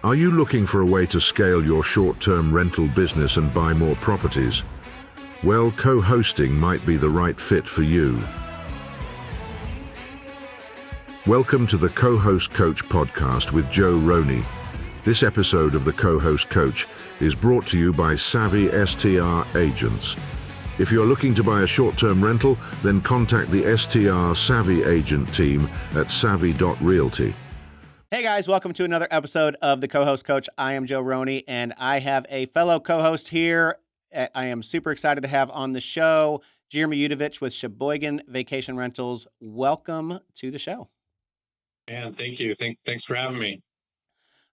Are you looking for a way to scale your short-term rental business and buy more properties? Well, co-hosting might be the right fit for you. Welcome to the Co-Host Coach podcast with Joe Roney. This episode of the Co-Host Coach is brought to you by Savvy STR Agents. If you're looking to buy a short-term rental, then contact the STR Savvy Agent team at savvy.realty. Hey guys, welcome to another episode of the Co-Host Coach. I am Joe Roney, and I have a fellow co-host here. I am super excited to have on the show Jeremy Udovich with Sheboygan Vacation Rentals. Welcome to the show. And thank you. Thanks for having me.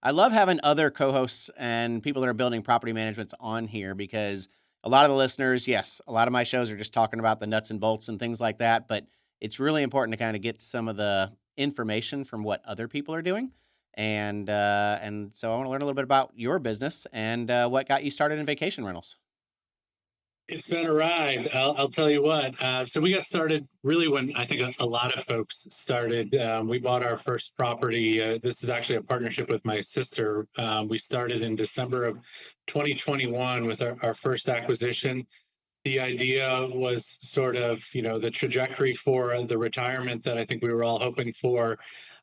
I love having other co-hosts and people that are building property managements on here because a lot of the listeners, yes, a lot of my shows are just talking about the nuts and bolts and things like that, but it's really important to kind of get some of the information from what other people are doing. And so I want to learn a little bit about your business and what got you started in vacation rentals. It's been a ride. I'll tell you what. So we got started really when I think a lot of folks started. We bought our first property. This is actually a partnership with my sister. We started in December of 2021 with our first acquisition. The idea was sort of, the trajectory for the retirement that I think we were all hoping for.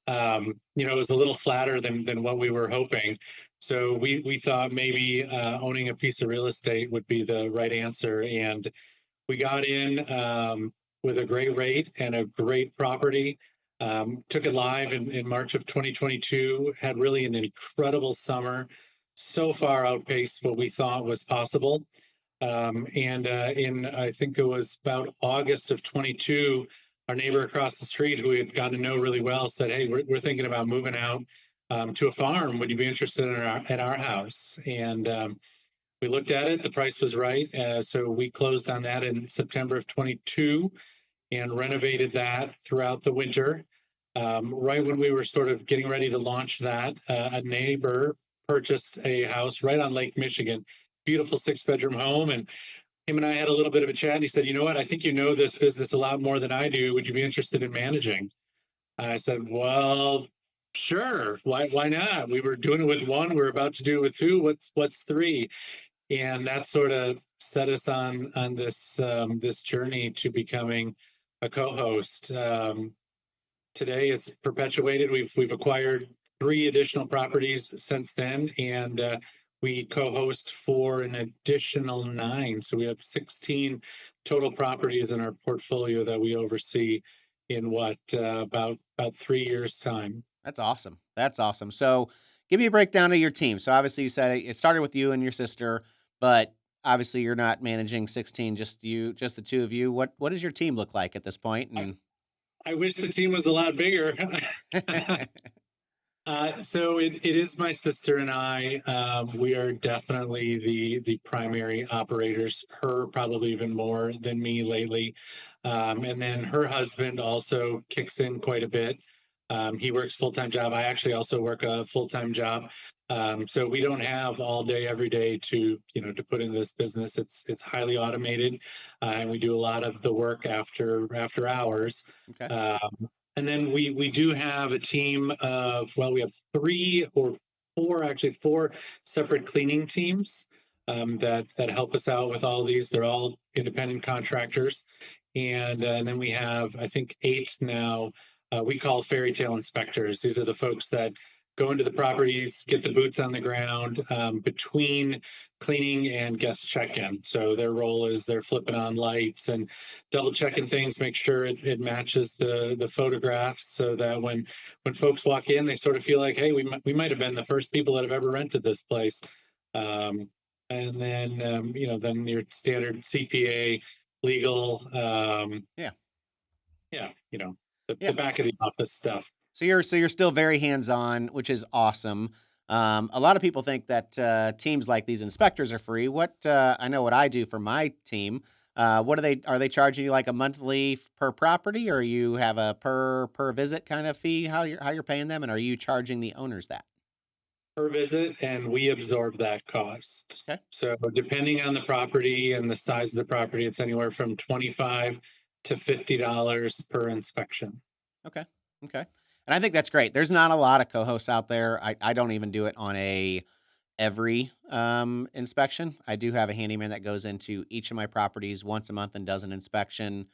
It was a little flatter than what we were hoping. So we thought maybe owning a piece of real estate would be the right answer. And we got in with a great rate and a great property. Took it live in March of 2022, had really an incredible summer, so far outpaced what we thought was possible. I think it was about August of 22, our neighbor across the street, who we had gotten to know really well, said, "Hey, we're thinking about moving out to a farm. Would you be interested in our house?" And we looked at it. The price was right. So we closed on that in September of 22 and renovated that throughout the winter. Right when we were sort of getting ready to launch that, a neighbor purchased a house right on Lake Michigan. Beautiful 6-bedroom home. And him and I had a little bit of a chat. And he said, "You know what? I think you know this business a lot more than I do. Would you be interested in managing?" And I said, "Well, sure. Why not? We were doing it with one. We're about to do it with two. What's three?" And that sort of set us on this journey to becoming a co-host. Today it's perpetuated. We've acquired 3 additional properties since then, and we co-host for an additional 9. So we have 16 total properties in our portfolio that we oversee in about 3 years' time. That's awesome. That's awesome. So give me a breakdown of your team. So obviously you said it started with you and your sister, but obviously you're not managing 16, just the two of you. What does your team look like at this point? And I wish the team was a lot bigger. So it is my sister and I. We are definitely the primary operators, her probably even more than me lately. And then her husband also kicks in quite a bit. He works full-time job. I actually also work a full-time job. So we don't have all day, every day to put in this business. It's highly automated, and we do a lot of the work after hours. okay. And then we do have a team of, we have 3 or 4, actually 4 separate cleaning teams that help us out with all these. They're all independent contractors. And then we have, I think, 8 now. We call fairy tale inspectors. These are the folks that go into the properties, get the boots on the ground between cleaning and guest check-in. So their role is they're flipping on lights and double checking things, make sure it matches the photographs, so that when folks walk in, they sort of feel like, hey, we might have been the first people that have ever rented this place. And then then your standard CPA, legal, the back of the office stuff. So you're still very hands-on, which is awesome. A lot of people think that teams like these inspectors are free. I know what I do for my team. Are they charging you like a monthly per property, or you have a per visit kind of fee? How you're paying them, and are you charging the owners that? Per visit, and we absorb that cost. Okay. So depending on the property and the size of the property, it's anywhere from $25 to $50 per inspection. Okay. And I think that's great. There's not a lot of co-hosts out there. I don't even do it on every inspection. I do have a handyman that goes into each of my properties once a month and does an inspection,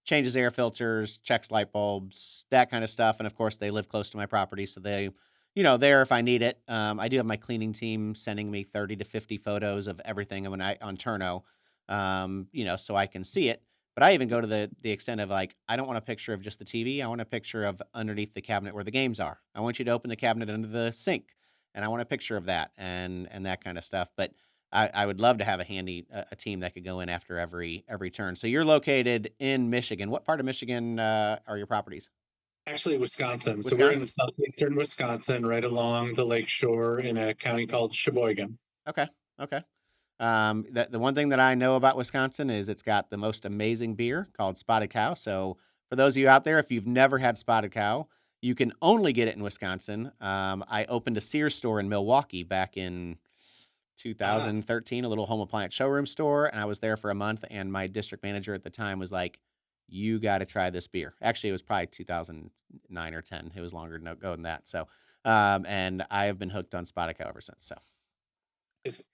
changes air filters, checks light bulbs, that kind of stuff. And of course, they live close to my property, so they, there if I need it. I do have my cleaning team sending me 30 to 50 photos of everything when I on Turno, so I can see it. But I even go to the extent of like, I don't want a picture of just the TV. I want a picture of underneath the cabinet where the games are. I want you to open the cabinet under the sink, and I want a picture of that and that kind of stuff. But I would love to have a team that could go in after every turn. So you're located in Michigan. What part of Michigan are your properties? Actually, Wisconsin. So we're in Wisconsin. southeastern Wisconsin, right along the lake shore in a county called Sheboygan. Okay. Okay. The one thing that I know about Wisconsin is it's got the most amazing beer called Spotted Cow. So for those of you out there, if you've never had Spotted Cow, you can only get it in Wisconsin. I opened a Sears store in Milwaukee back in Ah, 2013, a little home appliance showroom store, and I was there for a month. And my district manager at the time was like, "You got to try this beer." Actually, it was probably 2009 or 10. It was longer ago than that. So, and I have been hooked on Spotted Cow ever since. So.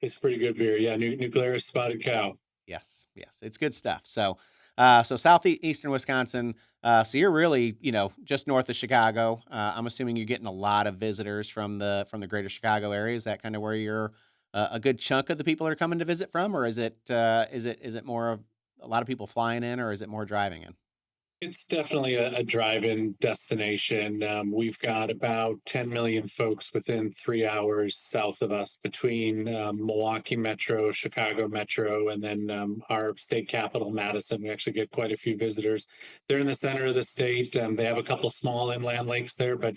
it's pretty good beer. Yeah, New Glarus Spotted Cow. Yes, yes, it's good stuff. So southeastern Wisconsin. So you're really, just north of Chicago. I'm assuming you're getting a lot of visitors from the greater Chicago area. Is that kind of where you're a good chunk of the people are coming to visit from, or is it more of a lot of people flying in, or is it more driving in? It's definitely a drive-in destination. We've got about 10 million folks within 3 hours south of us between Milwaukee Metro, Chicago Metro, and then our state capital, Madison. We actually get quite a few visitors. They're in the center of the state. They have a couple small inland lakes there, but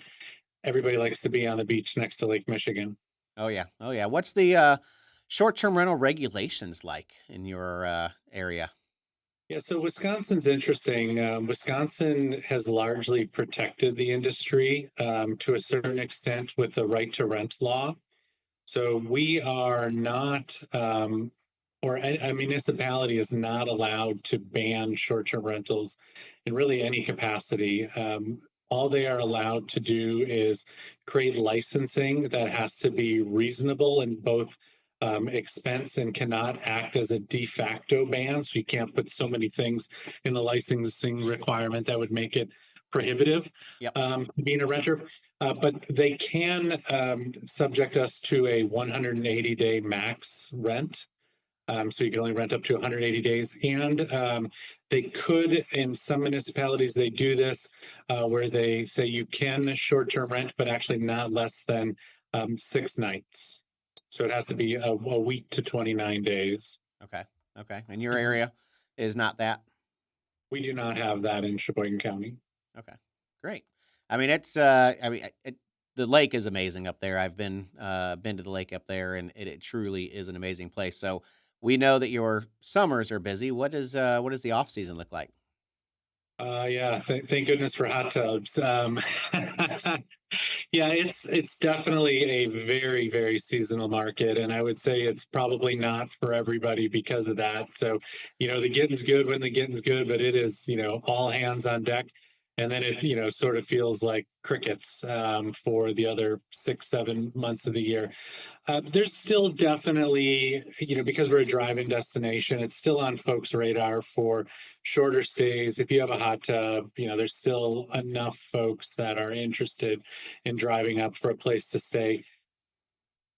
everybody likes to be on the beach next to Lake Michigan. Oh yeah, oh yeah. What's the short-term rental regulations like in your area? Yeah, so Wisconsin's interesting. Wisconsin has largely protected the industry to a certain extent with the right to rent law. So we are not, or a municipality is not allowed to ban short-term rentals in really any capacity. All they are allowed to do is create licensing that has to be reasonable in both expense and cannot act as a de facto ban. So you can't put so many things in the licensing requirement that would make it prohibitive Yep. being a renter. But they can subject us to a 180-day max rent. So you can only rent up to 180 days. And they could, in some municipalities, they do this where they say you can short-term rent, but actually not less than 6 nights. So it has to be a week to 29 days. Okay. Okay. And your area is not that. We do not have that in Sheboygan County. Okay, great. I mean, the lake is amazing up there. I've been to the lake up there, and it truly is an amazing place. So we know that your summers are busy. What does the off season look like? Yeah, thank goodness for hot tubs. Yeah, it's definitely a very seasonal market, and I would say it's probably not for everybody because of that. So, the getting's good when the getting's good, but it is, all hands on deck, and then it, sort of feels like crickets for the other 6, 7 months of the year. There's still definitely, because we're a drive-in destination, it's still on folks' radar for shorter stays. If you have a hot tub, there's still enough folks that are interested in driving up for a place to stay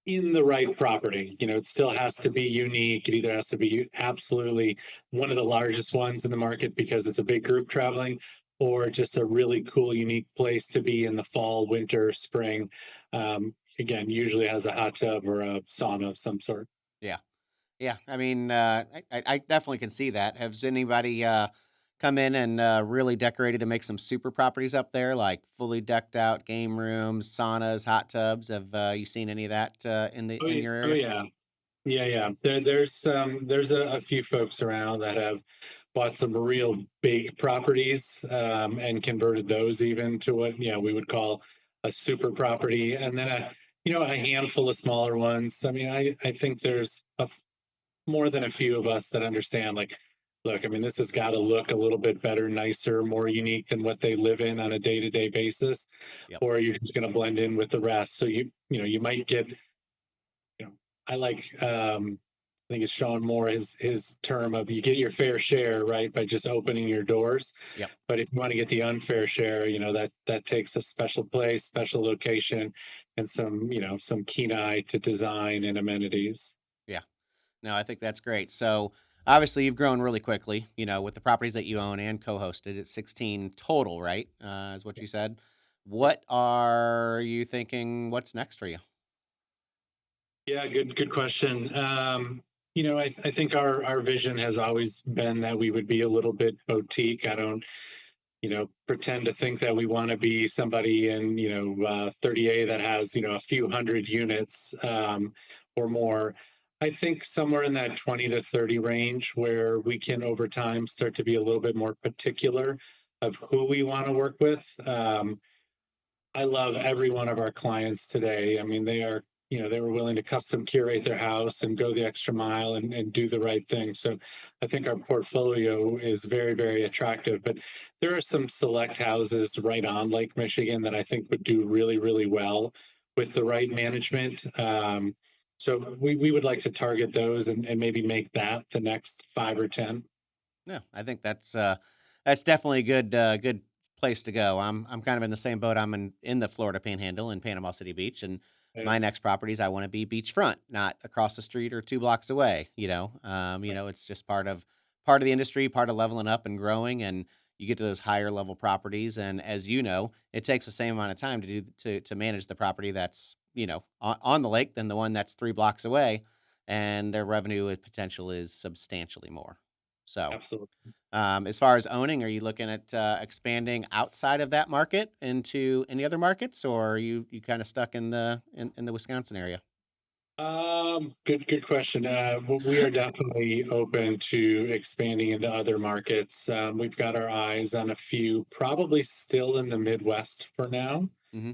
in the right property. It still has to be unique. It either has to be absolutely one of the largest ones in the market because it's a big group traveling, or just a really cool, unique place to be in the fall, winter, spring. Again, usually has a hot tub or a sauna of some sort. Yeah, yeah. I mean, I definitely can see that. Has anybody come in and really decorated to make some super properties up there, like fully decked out game rooms, saunas, hot tubs? Have you seen any of that Oh, in yeah. your Oh, area? yeah. Yeah. There's a few folks around that have bought some real big properties and converted those even to what, we would call a super property, and then a handful of smaller ones. I mean, I think there's more than a few of us that understand, like, look, I mean, this has got to look a little bit better, nicer, more unique than what they live in on a day-to-day basis, Yep. or you're just going to blend in with the rest. So you might get, I like, I think it's Sean Moore, his term of you get your fair share, right, by just opening your doors. Yep. But if you want to get the unfair share, that takes a special place, special location, and some keen eye to design and amenities. Yeah. No, I think that's great. So obviously you've grown really quickly, with the properties that you own and co-hosted. It's 16 total, right? Is what you said. What are you thinking? What's next for you? Yeah, good question. I think our vision has always been that we would be a little bit boutique. I don't, pretend to think that we want to be somebody in, 30A that has, a few hundred units or more. I think somewhere in that 20 to 30 range where we can over time start to be a little bit more particular of who we want to work with. I love every one of our clients today. I mean, they were willing to custom curate their house and go the extra mile and do the right thing. So I think our portfolio is very, very attractive. But there are some select houses right on Lake Michigan that I think would do really, really well with the right management. So we would like to target those and maybe make that the next 5 or 10. No, I think that's definitely a good place to go. I'm kind of in the same boat. I'm in the Florida Panhandle in Panama City Beach, and Yeah, my next properties I want to be beachfront, not across the street or 2 blocks away. It's just part of the industry, part of leveling up and growing, and you get to those higher level properties. And as you know, it takes the same amount of time to manage the property that's on the lake than the one that's 3 blocks away, and their revenue potential is substantially more. So. absolutely. As far as owning, are you looking at expanding outside of that market into any other markets, or are you kind of stuck in the Wisconsin area? Good question. We are definitely open to expanding into other markets. We've got our eyes on a few, probably still in the Midwest for now. Hmm.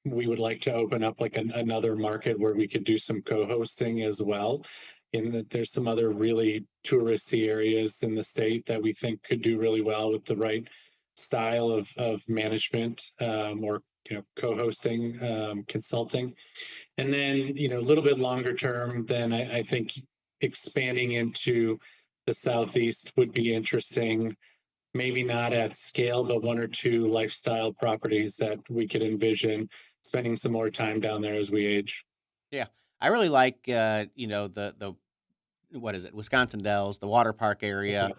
We would like to open up like another market where we could do some co-hosting as well. In that there's some other really touristy areas in the state that we think could do really well with the right style of management, or co-hosting, consulting. And then, a little bit longer term, then I think expanding into the Southeast would be interesting. Maybe not at scale, but one or two lifestyle properties that we could envision spending some more time down there as we age. Yeah, I really like the what is it, Wisconsin Dells, the water park area.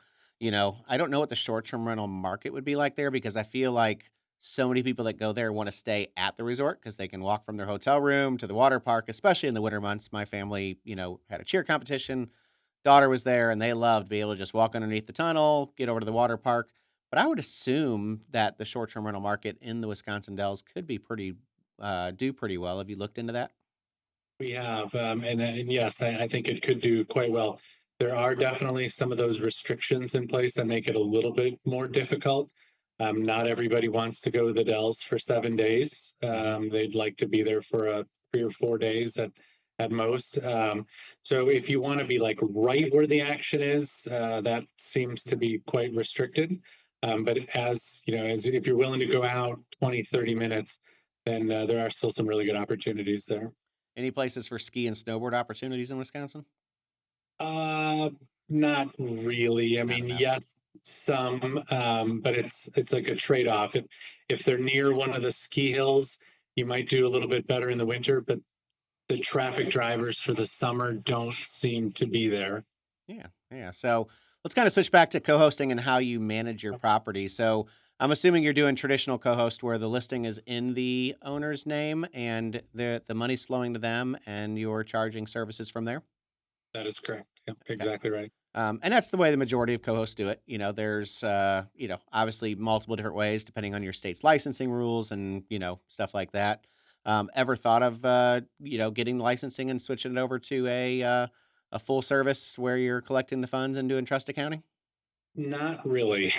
Okay. I don't know what the short term rental market would be like there because I feel like so many people that go there want to stay at the resort because they can walk from their hotel room to the water park, especially in the winter months. My family, had a cheer competition. Daughter was there and they loved being able to just walk underneath the tunnel, get over to the water park. But I would assume that the short term rental market in the Wisconsin Dells could be do pretty well. Have you looked into that? We have, and yes, I think it could do quite well. There are definitely some of those restrictions in place that make it a little bit more difficult. Not everybody wants to go to the Dells for 7 days. Hmm. They'd like to be there for 3 or 4 days at most. So if you want to be like right where the action is, that seems to be quite restricted. But as you know, as if you're willing to go out 20, 30 minutes, then there are still some really good opportunities there. Any places for ski and snowboard opportunities in Wisconsin? Uh, Not really. I Not mean, enough. yes, some, but it's like a trade-off. If they're near one of the ski hills, you might do a little bit better in the winter, but the traffic drivers for the summer don't seem to be there. Yeah, yeah. So let's kind of switch back to co-hosting and how you manage your property. So I'm assuming you're doing traditional co-host where the listing is in the owner's name and the money's flowing to them and you're charging services from there. That is correct. Yep, Okay. exactly right. And that's the way the majority of co-hosts do it. There's obviously multiple different ways depending on your state's licensing rules and stuff like that. Ever thought of getting the licensing and switching it over to a full service where you're collecting the funds and doing trust accounting? Not really.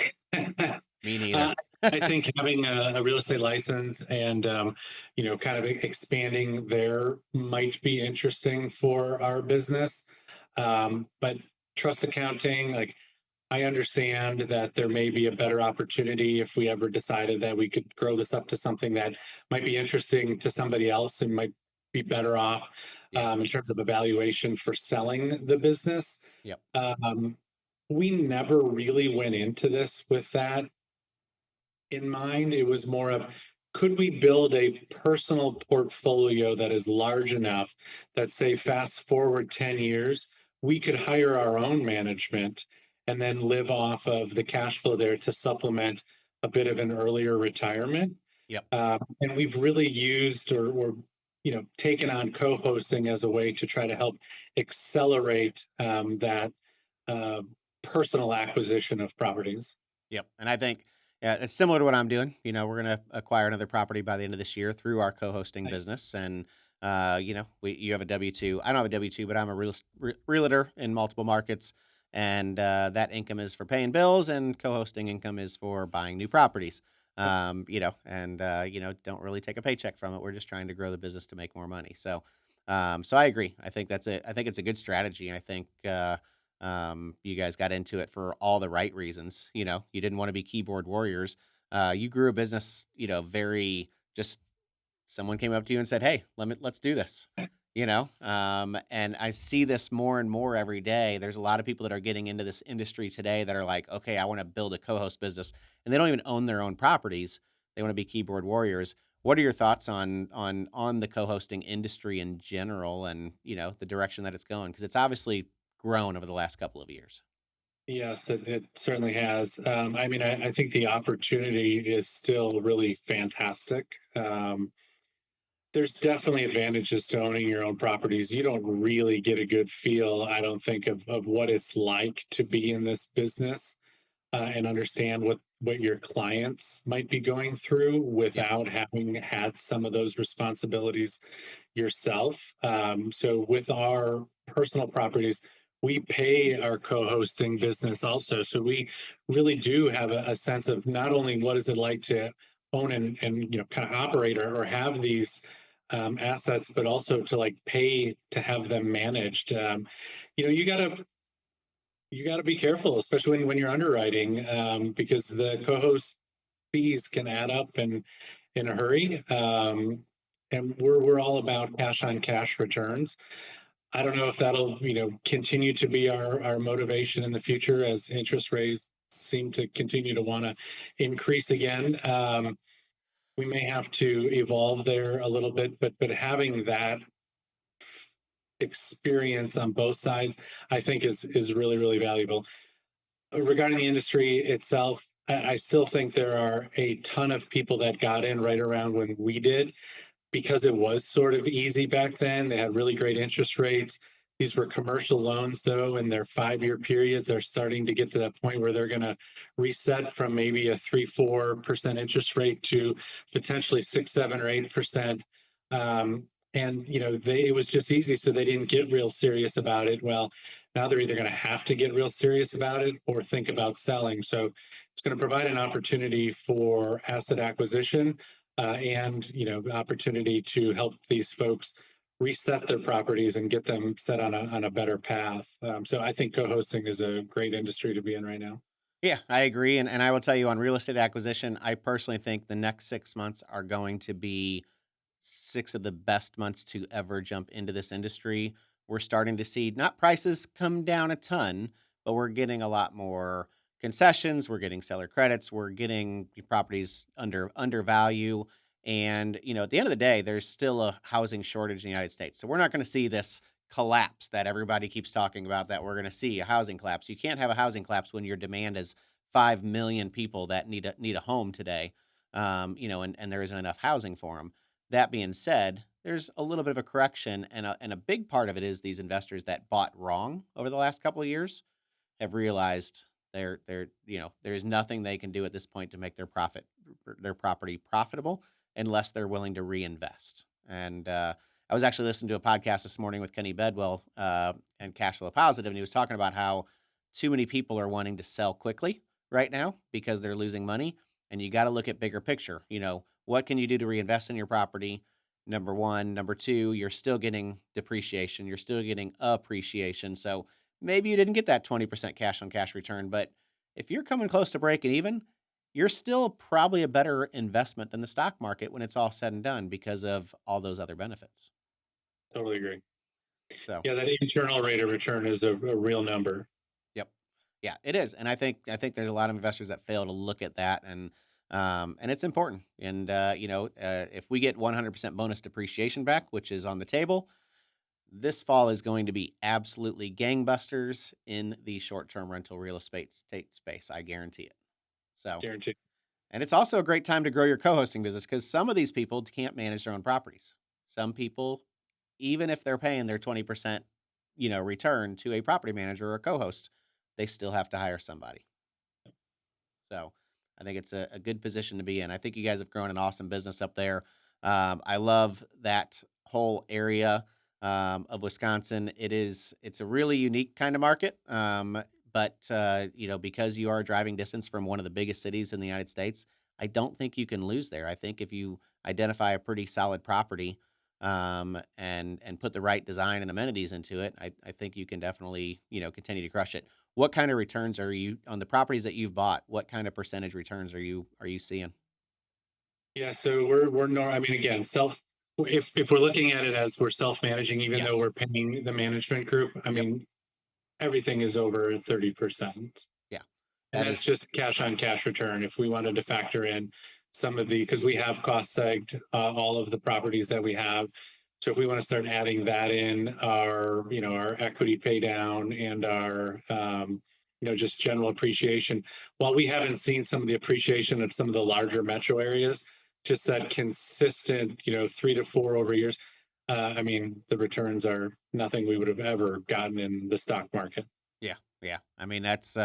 Me neither. Uh, I think having a real estate license and kind of expanding there might be interesting for our business. But trust accounting, like I understand that there may be a better opportunity if we ever decided that we could grow this up to something that might be interesting to somebody else and might be better off Yeah. in terms of evaluation for selling the business. Yep. Um, we never really went into this with that in mind. It was more of, could we build a personal portfolio that is large enough that, say, fast forward 10 years, we could hire our own management and then live off of the cash flow there to supplement a bit of an earlier retirement. Yep. And we've really used or taken on co-hosting as a way to try to help accelerate that uh, personal acquisition of properties. Yep. And I think yeah, it's similar to what I'm doing. We're going to acquire another property by the end of this year through our co-hosting Nice. business. And, you have a W-2. I don't have a W-2, but I'm a realtor in multiple markets. And that income is for paying bills, and co-hosting income is for buying new properties. Don't really take a paycheck from it. We're just trying to grow the business to make more money. So I agree. I think that's it. I think it's a good strategy. I think, you guys got into it for all the right reasons. You didn't want to be keyboard warriors. You grew a business, very just someone came up to you and said, "Hey, let's do this." And I see this more and more every day. There's a lot of people that are getting into this industry today that are like, "Okay, I want to build a co-host business," and they don't even own their own properties. They want to be keyboard warriors. What are your thoughts on the co-hosting industry in general, and the direction that it's going? Because it's obviously grown over the last couple of years. Yes, it certainly has. I mean, I think the opportunity is still really fantastic. There's definitely advantages to owning your own properties. You don't really get a good feel, I don't think, of what it's like to be in this business and understand what your clients might be going through Yep. without having had some of those responsibilities yourself. So with our personal properties, we pay our co-hosting business also. So we really do have a sense of not only what is it like to own and kind of operate or have these assets, but also to like pay to have them managed. You gotta be careful, especially when you're underwriting, because the co-host fees can add up in a hurry. And we're all about cash on cash returns. I don't know if that'll continue to be our motivation in the future as interest rates seem to continue to want to increase again. We may have to evolve there a little bit, but having that experience on both sides, I think is really really valuable. Regarding the industry itself, I still think there are a ton of people that got in right around when we did because it was sort of easy back then. They had really great interest rates. These were commercial loans, though, and their 5-year periods are starting to get to that point where they're going to reset from maybe a 3-4% interest rate to potentially 6-7 or 8%. And it was just easy, so they didn't get real serious about it. Well, now they're either going to have to get real serious about it or think about selling. So it's going to provide an opportunity for asset acquisition and the opportunity to help these folks reset their properties and get them set on a better path. So I think co-hosting is a great industry to be in right now. Yeah, I agree. And I will tell you on real estate acquisition, I personally think the next 6 months are going to be six of the best months to ever jump into this industry. We're starting to see not prices come down a ton, but we're getting a lot more concessions. We're getting seller credits. We're getting properties under value. And at the end of the day, there's still a housing shortage in the United States. So we're not going to see this collapse that everybody keeps talking about, that we're going to see a housing collapse. You can't have a housing collapse when your demand is 5 million people that need a home today. And there isn't enough housing for them. That being said, there's a little bit of a correction, and a big part of it is these investors that bought wrong over the last couple of years have realized there's nothing they can do at this point to make their property profitable unless they're willing to reinvest. And I was actually listening to a podcast this morning with Kenny Bedwell and Cashflow Positive, and he was talking about how too many people are wanting to sell quickly right now because they're losing money, and you got to look at bigger picture. What can you do to reinvest in your property? Number one. Number two, you're still getting depreciation. You're still getting appreciation. So maybe you didn't get that 20% cash on cash return, but if you're coming close to breaking even, you're still probably a better investment than the stock market when it's all said and done because of all those other benefits. Totally agree. So, Yeah, that internal rate of return is a real number. yep. Yeah, it is. And I think there's a lot of investors that fail to look at that and it's important. And if we get 100% bonus depreciation back, which is on the table, this fall is going to be absolutely gangbusters in the short-term rental real estate space. I guarantee it. So, Guaranteed. and it's also a great time to grow your co-hosting business because some of these people can't manage their own properties. Some people, even if they're paying their 20%, return to a property manager or a co-host, they still have to hire somebody. So I think it's a good position to be in. I think you guys have grown an awesome business up there. I love that whole area of Wisconsin. It's a really unique kind of market. But because you are driving distance from one of the biggest cities in the United States, I don't think you can lose there. I think if you identify a pretty solid property and put the right design and amenities into it, I think you can definitely continue to crush it. What kind of returns are you on the properties that you've bought? What kind of percentage returns are you seeing? Yeah, so we're no, I mean, again, if we're looking at it as we're self-managing, even though Yes. we're paying the management group, I Yep. mean, everything is over 30%. Yeah. And That that's is. just cash on cash return. If we wanted to factor in some of the, because we have cost segged all of the properties that we have. So if we want to start adding that in our equity pay down and our, just general appreciation, while we haven't seen some of the appreciation of some of the larger metro areas, just that consistent, 3 to 4 over years. I mean, the returns are nothing we would have ever gotten in the stock market. Yeah, yeah. I mean, that's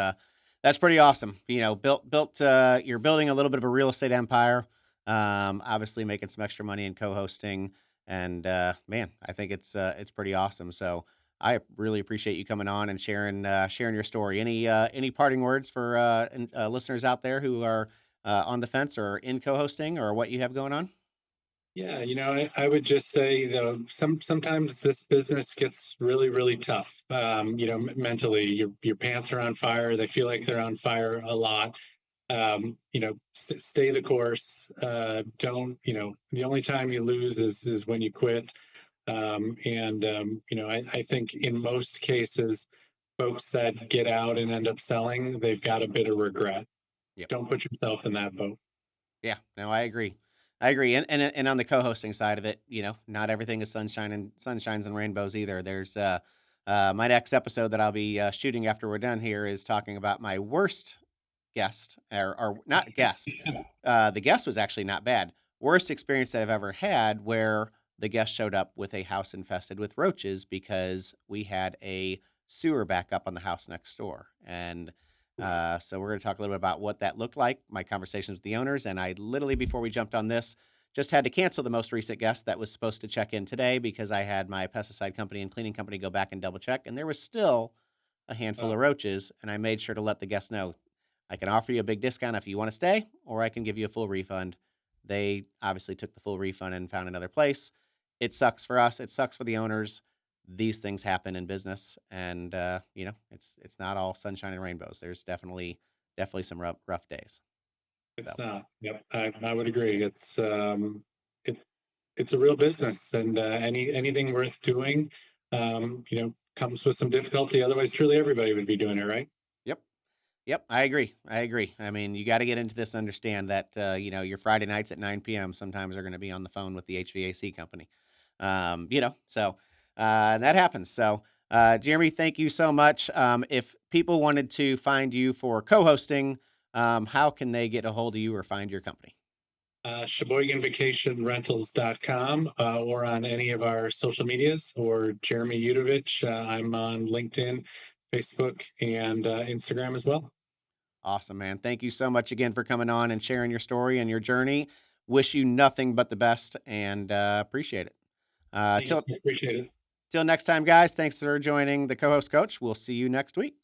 pretty awesome. You're building a little bit of a real estate empire. Obviously making some extra money in co-hosting, and man, I think it's pretty awesome. So I really appreciate you coming on and sharing your story. Any parting words for listeners out there who are on the fence or in co-hosting or what you have going on? Yeah, I would just say though, sometimes this business gets really, really tough. Mentally, your pants are on fire. They feel like they're on fire a lot. Stay the course. Don't, the only time you lose is when you quit. I think in most cases, folks that get out and end up selling, they've got a bit of regret. Yep. Don't put yourself in that boat. Yeah, no, I agree. I agree. And on the co-hosting side of it, not everything is sunshines and rainbows either. There's my next episode that I'll be shooting after we're done here is talking about my worst guest or not guest. The guest was actually not bad. Worst experience that I've ever had where the guest showed up with a house infested with roaches because we had a sewer backup on the house next door. And so we're going to talk a little bit about what that looked like, my conversations with the owners, and I literally, before we jumped on this, just had to cancel the most recent guest that was supposed to check in today because I had my pesticide company and cleaning company go back and double check, and there was still a handful of roaches, and I made sure to let the guest know, I can offer you a big discount if you want to stay, or I can give you a full refund. They obviously took the full refund and found another place. It sucks for us. It sucks for the owners. These things happen in business, and it's not all sunshine and rainbows. There's definitely some rough days. It's So not. Yep, I would agree. It it's a real business, and anything worth doing, comes with some difficulty. Otherwise, truly everybody would be doing it, right? yep, yep, I agree. I agree. I mean, you got to get into this and understand that your Friday nights at 9 p.m. sometimes are going to be on the phone with the HVAC company. That happens. So, Jeremy, thank you so much. If people wanted to find you for co-hosting, how can they get a hold of you or find your company? Sheboyganvacationrentals.com, or on any of our social medias, or Jeremy Udovich. I'm on LinkedIn, Facebook, and Instagram as well. Awesome, man. Thank you so much again for coming on and sharing your story and your journey. Wish you nothing but the best and appreciate it. Thank you. Till Appreciate it. till next time, guys. Thanks for joining the co-host coach. We'll see you next week.